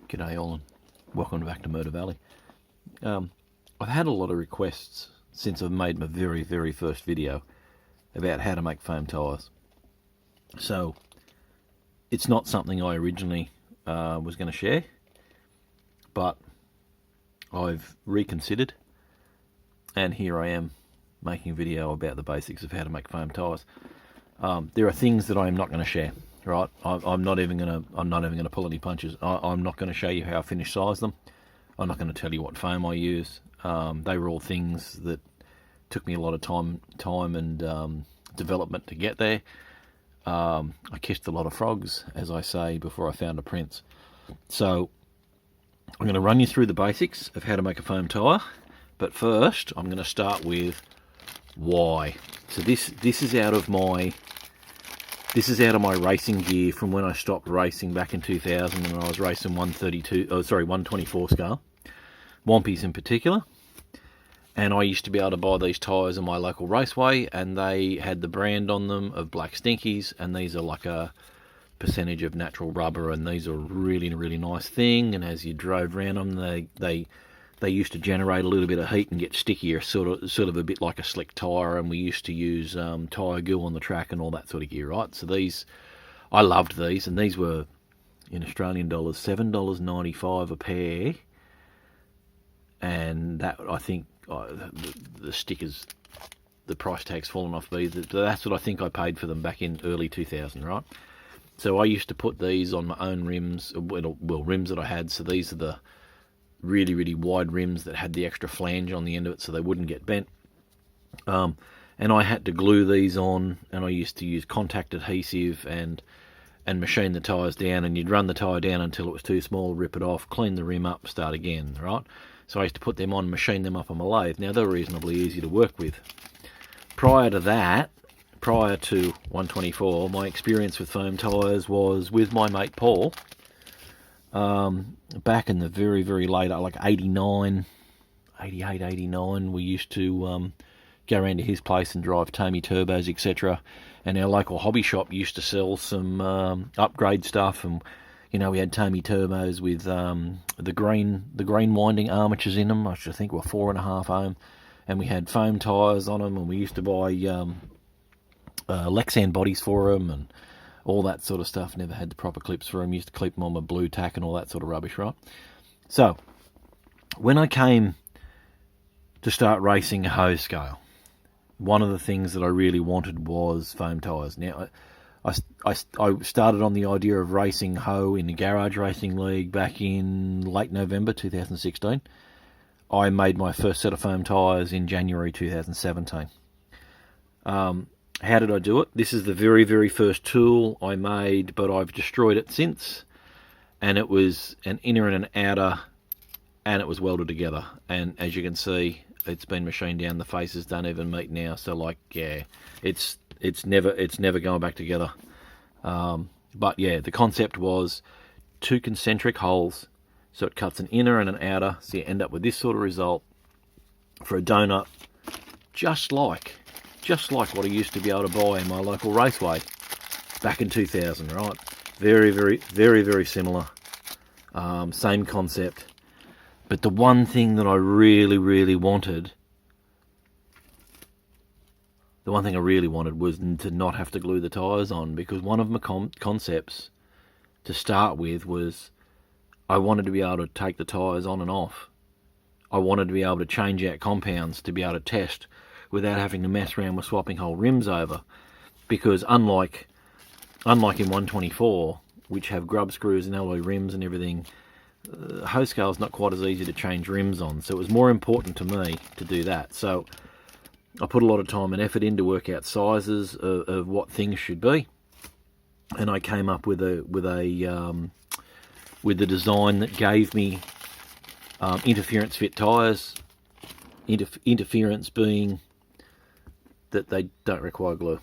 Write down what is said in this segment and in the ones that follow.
G'day all and welcome back to Motor Valley. I've had a lot of requests since I've made my very first video about how to make foam tyres. So it's not something I originally was going to share, but I've reconsidered and here I am making a video about the basics of how to make foam tyres. There are things that I am not going to share. Right, I'm not even gonna pull any punches. I'm not going to show you how I finish size them. I'm not going to tell you what foam I use. They were all things that took me a lot of time and development to get there. I kissed a lot of frogs, as I say, before I found a prince. So I'm going to run you through the basics of how to make a foam tyre. But first, I'm going to start with why. So this is out of my racing gear from when I stopped racing back in 2000, and I was racing 124 scale, Wampies in particular. And I used to be able to buy these tyres in my local raceway, and they had the brand on them of Black Stinkies, and these are like a percentage of natural rubber, and these are really nice thing. And as you drove around them, they used to generate a little bit of heat and get stickier, sort of a bit like a slick tyre, and we used to use tyre goo on the track and all that sort of gear, right? So these, I loved these, and these were, in Australian dollars, $7.95 a pair, and that, I think, the stickers, the price tag's fallen off these, that's what I think I paid for them back in early 2000, right? So I used to put these on my own rims, well, rims that I had, so these are the really wide rims that had the extra flange on the end of it so they wouldn't get bent, and I had to glue these on, and I used to use contact adhesive and machine the tyres down, and you'd run the tyre down until it was too small, rip it off, clean the rim up, start again, right? So I used to put them on, machine them up on my lathe. Now they're reasonably easy to work with. Prior to that, prior to 124, my experience with foam tyres was with my mate Paul. Back in the very late, like 89, 88, 89, we used to go around to his place and drive Tommy turbos, etc. And our local hobby shop used to sell some upgrade stuff, and you know, we had Tommy turbos with the green winding armatures in them, which I think were 4.5 ohm, and we had foam tyres on them, and we used to buy Lexan bodies for them and all that sort of stuff. Never had the proper clips for them. Used to clip them on my blue tack and all that sort of rubbish, right? So when I came to start racing a hose scale, one of the things that I really wanted was foam tyres. Now, I started on the idea of racing hoe in the Garage Racing League back in late November 2016. I made my first set of foam tyres in January 2017. How did I do it? This is the very first tool I made, but I've destroyed it since. And it was an inner and an outer, and it was welded together. And as you can see, it's been machined down. The faces don't even meet now. So, like, yeah, it's never going back together. But yeah, the concept was 2 concentric holes, so it cuts an inner and an outer. So you end up with this sort of result for a donut, just like what I used to be able to buy in my local raceway back in 2000, right? Very similar, same concept. But the one thing that I really wanted, was to not have to glue the tyres on, because one of my concepts to start with was I wanted to be able to take the tyres on and off. I wanted to be able to change out compounds to be able to test without having to mess around with swapping whole rims over, because unlike in 124, which have grub screws and alloy rims and everything, hose scale is not quite as easy to change rims on. So it was more important to me to do that. So I put a lot of time and effort in to work out sizes of what things should be, and I came up with a design that gave me interference fit tyres. Interference being that they don't require glue,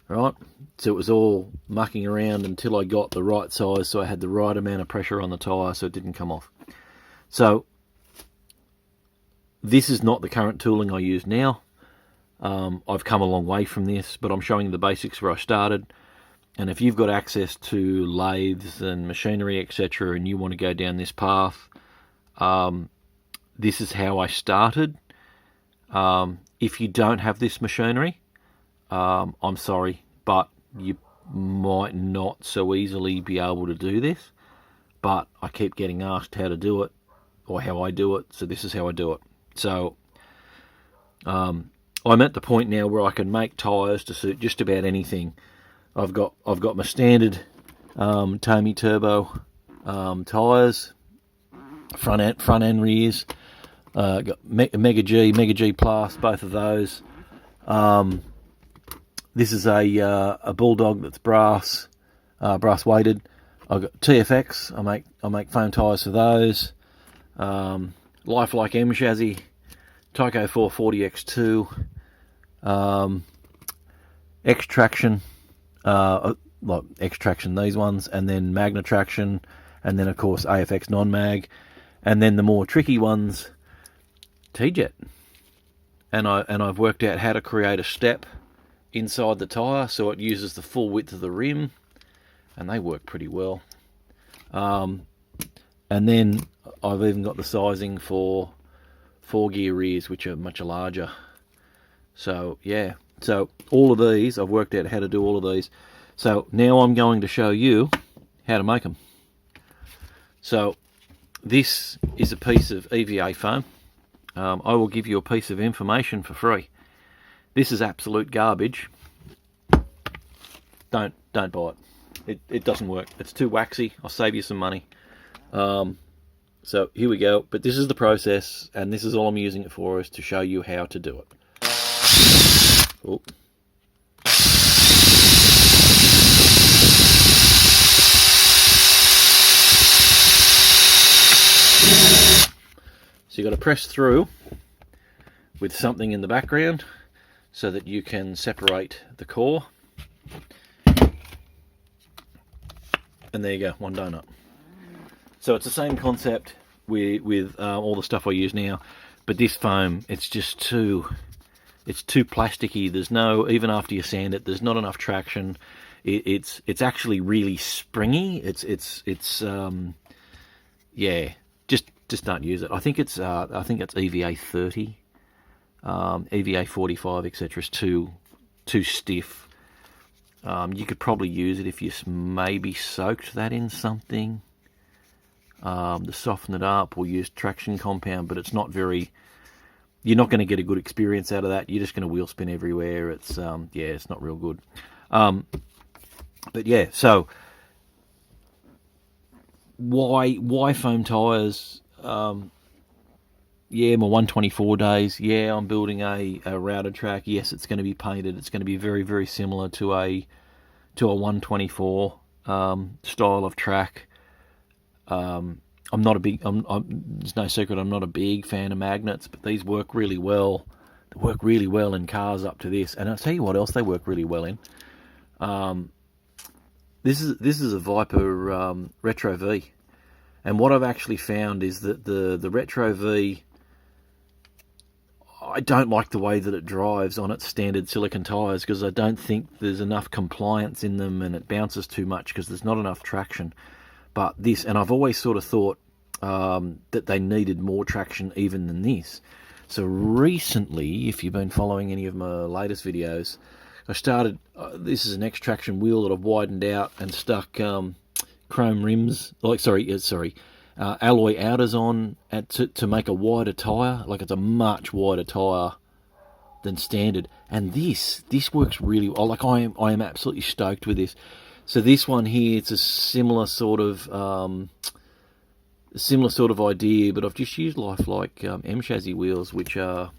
right? So it was all mucking around until I got the right size, so I had the right amount of pressure on the tyre so it didn't come off. So this is not the current tooling I use now. I've come a long way from this, but I'm showing you the basics where I started. And if you've got access to lathes and machinery, etc., and you want to go down this path, this is how I started. If you don't have this machinery, I'm sorry, but you might not so easily be able to do this. But I keep getting asked how to do it, or how I do it, so this is how I do it. So I'm at the point now where I can make tyres to suit just about anything. I've got my standard Tommy Turbo tyres, front and rears. Got Mega G Plus, both of those. This is a Bulldog that's brass weighted. I've got TFX. I make foam tyres for those. Lifelike M chassis, Tyco 440 X2, X traction, like X traction these ones, and then Magna traction, and then of course AFX non-mag, and then the more tricky ones, T-Jet. And I've worked out how to create a step inside the tyre so it uses the full width of the rim, and they work pretty well. And then I've even got the sizing for 4-gear rears, which are much larger. So yeah, so all of these, I've worked out how to do all of these. So now I'm going to show you how to make them. So this is a piece of EVA foam. I will give you a piece of information for free. This is absolute garbage. Don't buy it. It doesn't work. It's too waxy. I'll save you some money. So here we go. But this is the process, and this is all I'm using it for, is to show you how to do it. Oh. So you've got to press through with something in the background so that you can separate the core. And there you go, one donut. So it's the same concept with all the stuff I use now, but this foam, it's just too plasticky. There's no, even after you sand it, there's not enough traction. It's actually really springy. Yeah, just don't use it. I think it's EVA 30, EVA 45, etc. is too stiff. You could probably use it if you maybe soaked that in something to soften it up, or use traction compound, but it's not very, you're not going to get a good experience out of that. You're just going to wheel spin everywhere. It's yeah, it's not real good. But yeah, so why foam tyres? Yeah, my 124 days. Yeah, I'm building a routed track. Yes, it's going to be painted. It's going to be very, very similar to a 124 style of track. I'm not a big. There's no secret. I'm not a big fan of magnets, but these work really well. They work really well in cars up to this, and I'll tell you what else they work really well in. This is a Viper Retro V, and what I've actually found is that the Retro V, I don't like the way that it drives on its standard silicon tyres, because I don't think there's enough compliance in them, and it bounces too much because there's not enough traction. But this, and I've always sort of thought that they needed more traction even than this. So recently, if you've been following any of my latest videos, I started, this is an X-traction wheel that I've widened out and stuck chrome rims, alloy outers on to make a wider tyre. Like, it's a much wider tyre than standard. And this works really well. Like, I am absolutely stoked with this. So this one here, it's a similar sort of idea, but I've just used lifelike M chassis wheels, which are,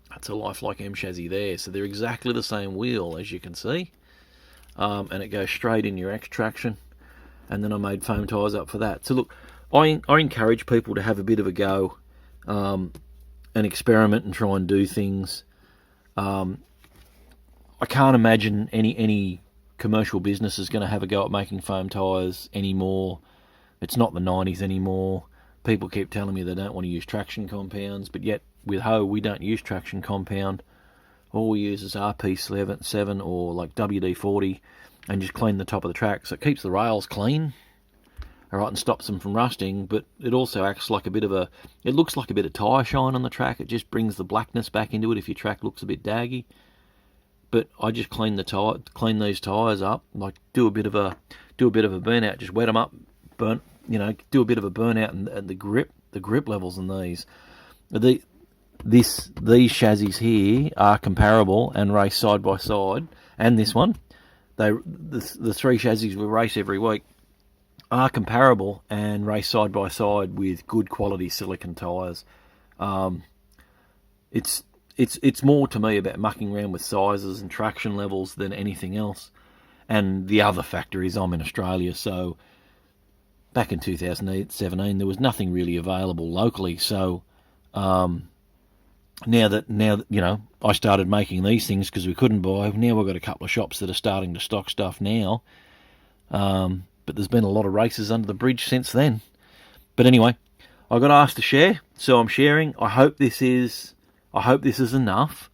that's a lifelike M chassis there. So they're exactly the same wheel, as you can see, and it goes straight in your X traction. And then I made foam tyres up for that. So look, I encourage people to have a bit of a go, and experiment and try and do things. I can't imagine any commercial business is going to have a go at making foam tyres anymore. It's not the 90s anymore. People keep telling me they don't want to use traction compounds, but yet with Ho we don't use traction compound. All we use is RP7 or like WD-40, and just clean the top of the track. So it keeps the rails clean, all right, and stops them from rusting, but it also acts like a bit of a, it looks like a bit of tyre shine on the track. It just brings the blackness back into it if your track looks a bit daggy. But I just clean these tyres up, like do a bit of a burnout, just wet them up, do a bit of a burnout, and the grip levels in these. These chassis here are comparable and race side by side, and this one, the three chassis we race every week are comparable and race side by side with good quality silicon tyres. It's more to me about mucking around with sizes and traction levels than anything else. And the other factor is I'm in Australia, so back in 2017 there was nothing really available locally. So now that I started making these things because we couldn't buy. Now we've got a couple of shops that are starting to stock stuff now. But there's been a lot of races under the bridge since then. But anyway, I got asked to share, so I'm sharing. I hope this is enough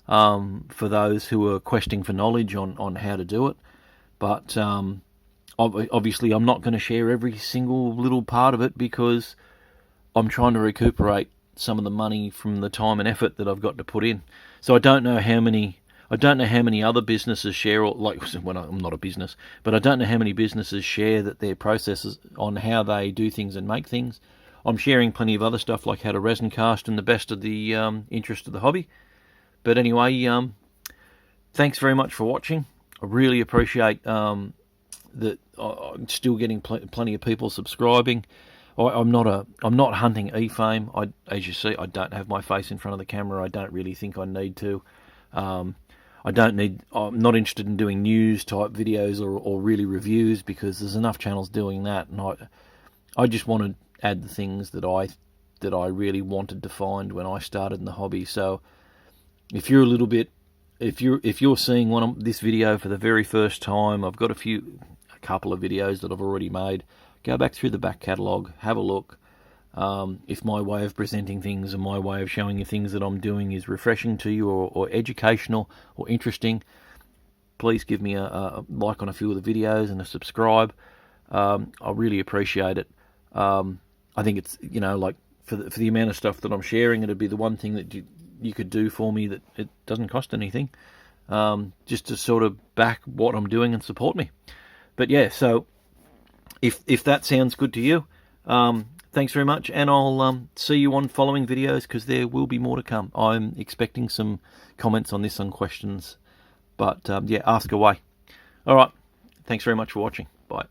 for those who are questing for knowledge on how to do it. But obviously I'm not going to share every single little part of it because I'm trying to recuperate some of the money from the time and effort that I've got to put in. So I don't know how many other businesses share, or like, well, I'm not a business, but I don't know how many businesses share that their processes on how they do things and make things. I'm sharing plenty of other stuff like how to resin cast in the best of the interest of the hobby. But anyway, thanks very much for watching. I really appreciate that I'm still getting plenty of people subscribing. I'm not hunting E-Foam. As you see, I don't have my face in front of the camera. I don't really think I need to. I'm not interested in doing news type videos or really reviews because there's enough channels doing that, and I just want to add the things that I really wanted to find when I started in the hobby. So if you're if you're seeing this video for the very first time, I've got a couple of videos that I've already made. Go back through the back catalogue, have a look. If my way of presenting things and my way of showing you things that I'm doing is refreshing to you or educational or interesting, please give me a like on a few of the videos and a subscribe. I really appreciate it. I think it's, like for the amount of stuff that I'm sharing, it'd be the one thing that you could do for me that it doesn't cost anything, just to sort of back what I'm doing and support me. But yeah, so if that sounds good to you, thanks very much, and I'll see you on following videos because there will be more to come. I'm expecting some comments on this, on questions, but yeah, ask away. All right, thanks very much for watching. Bye.